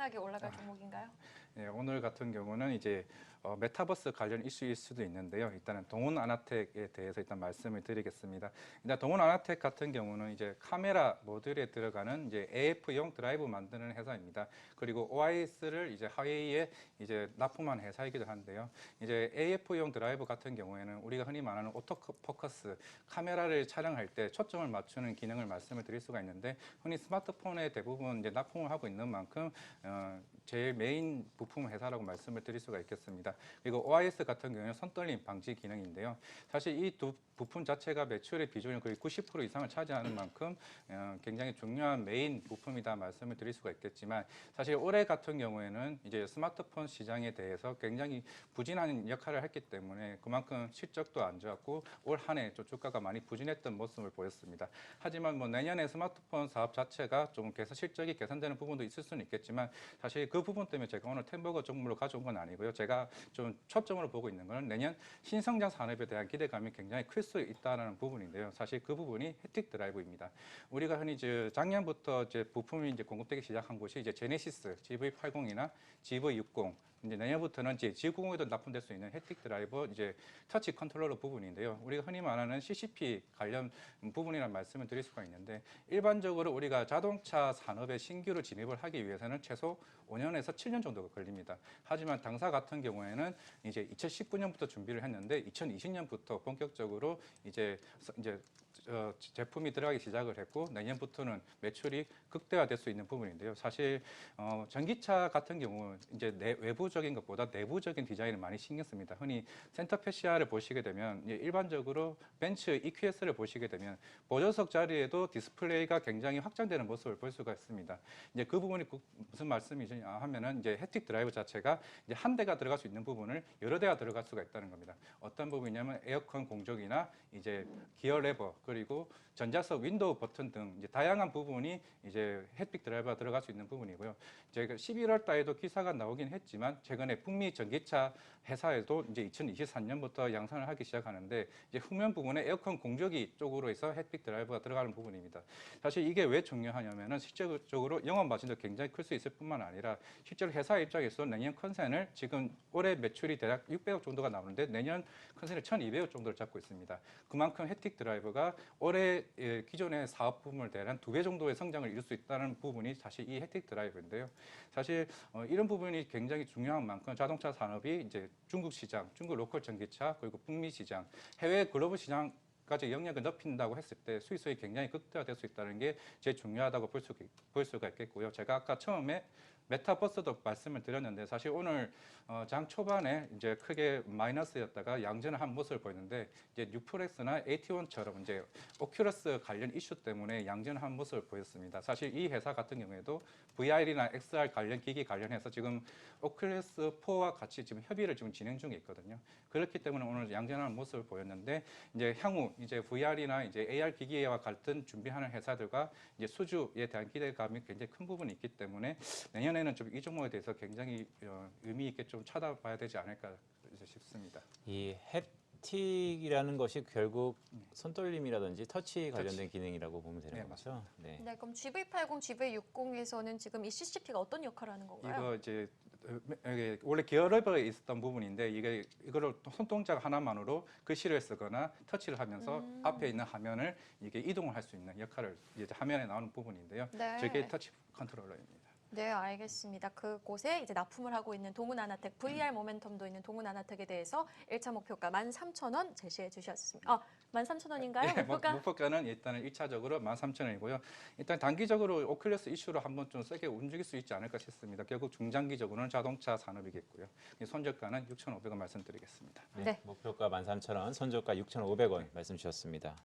시원하게 올라갈 종목인가요? 네, 오늘 같은 경우는 이제 메타버스 관련 이슈일 수도 있는데요. 일단은 동훈 아나텍에 대해서 일단 말씀을 드리겠습니다. 일단 동훈 아나텍 같은 경우는 이제 카메라 모듈에 들어가는 이제 AF용 드라이브 만드는 회사입니다. 그리고 OIS를 이제 하웨이에 이제 납품한 회사이기도 한데요. 이제 AF용 드라이브 같은 경우에는 우리가 흔히 말하는 오토포커스 카메라를 촬영할 때 초점을 맞추는 기능을 말씀을 드릴 수가 있는데 흔히 스마트폰에 대부분 이제 납품을 하고 있는 만큼 제일 메인 부품 회사라고 말씀을 드릴 수가 있겠습니다. 그리고 OIS 같은 경우는 손떨림 방지 기능인데요. 사실 이 두 부품 자체가 매출의 비중이 거의 90% 이상을 차지하는 만큼 굉장히 중요한 메인 부품이다 말씀을 드릴 수가 있겠지만 사실 올해 같은 경우에는 이제 스마트폰 시장에 대해서 굉장히 부진한 역할을 했기 때문에 그만큼 실적도 안 좋았고 올 한 해 주가가 많이 부진했던 모습을 보였습니다. 하지만 뭐 내년에 스마트폰 사업 자체가 좀 실적이 개선되는 부분도 있을 수는 있겠지만 사실 그 부분 때문에 제가 오늘 템버거 종목으로 가져온 건 아니고요. 제가 좀 초점으로 보고 있는 거는 내년 신성장 산업에 대한 기대감이 굉장히 클 수 있다는 부분인데요. 사실 그 부분이 햅틱 드라이브입니다. 우리가 흔히 작년부터 이제 부품이 이제 공급되기 시작한 곳이 이제 제네시스 GV80이나 GV60 이제 내년부터는 이제 G90에도 납품될 수 있는 햅틱 드라이버 이제 터치 컨트롤러 부분인데요. 우리가 흔히 말하는 CCP 관련 부분이라는 말씀을 드릴 수가 있는데 일반적으로 우리가 자동차 산업에 신규로 진입을 하기 위해서는 최소 5년에서 7년 정도가 걸립니다. 하지만 당사 같은 경우에는 이제 2019년부터 준비를 했는데 2020년부터 본격적으로 이제 제품이 들어가기 시작을 했고 내년부터는 매출이 극대화될 수 있는 부분인데요. 사실 전기차 같은 경우 이제 외부적인 것보다 내부적인 디자인을 많이 신경 씁니다. 흔히 센터 패시아를 보시게 되면 일반적으로 벤츠 EQS를 보시게 되면 보조석 자리에도 디스플레이가 굉장히 확장되는 모습을 볼 수가 있습니다. 이제 그 부분이 무슨 말씀이냐 하면은 이제 햅틱 드라이브 자체가 이제 한 대가 들어갈 수 있는 부분을 여러 대가 들어갈 수가 있다는 겁니다. 어떤 부분이냐면 에어컨 공조기나 이제 기어 레버 그리고 전자석 윈도우 버튼 등 이제 다양한 부분이 이제 햅틱 드라이버가 들어갈 수 있는 부분이고요. 제가 11월 달에도 기사가 나오긴 했지만 최근에 북미 전기차 회사에도 이제 2023년부터 양산을 하기 시작하는데 이제 후면 부분에 에어컨 공조기 쪽으로 해서 햅틱 드라이버가 들어가는 부분입니다. 사실 이게 왜 중요하냐면은 실질적으로 영업 마진도 굉장히 클 수 있을 뿐만 아니라 실제로 회사 입장에서 내년 컨센을 지금 올해 매출이 대략 600억 정도가 나오는데 내년 컨센을 1,200억 정도를 잡고 있습니다. 그만큼 햅틱 드라이버가 올해 기존의 사업 부문을 대한 2배 정도의 성장을 이룰 수 있다는 부분이 사실 이 햅틱 드라이버인데요. 사실 이런 부분이 굉장히 중요한 만큼 자동차 산업이 이제 중국 시장, 중국 로컬 전기차 그리고 북미 시장, 해외 글로벌 시장 까지 영역을 넓힌다고 했을 때 수익성이 굉장히 극대화될 수 있다는 게 제일 중요하다고 볼 수가 있겠고요. 제가 아까 처음에 메타버스도 말씀을 드렸는데 사실 오늘 장 초반에 이제 크게 마이너스였다가 양전을 한 모습을 보였는데 이제 뉴프렉스나 AT1처럼 이제 오큘러스 관련 이슈 때문에 양전을 한 모습을 보였습니다. 사실 이 회사 같은 경우에도 VR이나 XR 관련 기기 관련해서 지금 오큘러스 4와 같이 지금 협의를 지금 진행 중에 있거든요. 그렇기 때문에 오늘 양전하는 모습을 보였는데 이제 향후 이제 VR이나 이제 AR 기기와 같은 준비하는 회사들과 이제 수주에 대한 기대감이 굉장히 큰 부분이 있기 때문에 내년에는 좀 이 종목에 대해서 굉장히 의미 있게 좀 쳐다봐야 되지 않을까 싶습니다. 이 햅틱이라는 것이 결국 손떨림이라든지 터치 관련된 기능이라고 보면 되는 거죠. 네. 네, 그럼 GV80, GV60에서는 지금 이 CCP가 어떤 역할을 하는 건가요? 이거 이제 원래 기어레버에 있었던 부분인데 이거를 손동작 하나만으로 글씨를 쓰거나 터치를 하면서 앞에 있는 화면을 이게 이동을 할 수 있는 역할을 이제 화면에 나오는 부분인데요. 네. 저게 터치 컨트롤러입니다. 네, 알겠습니다. 그곳에 이제 납품을 하고 있는 동훈 아나텍, VR 모멘텀도 있는 동훈 아나텍에 대해서 1차 목표가 13,000원 제시해 주셨습니다. 13,000원인가요? 예, 목표가는 일단은 1차적으로 13,000원이고요. 일단 단기적으로 오큘러스 이슈로 한번 좀 세게 움직일 수 있지 않을까 싶습니다. 결국 중장기적으로는 자동차 산업이겠고요. 손절가는 6,500원 말씀드리겠습니다. 네. 목표가 13,000원, 손절가 6,500원 말씀 주셨습니다.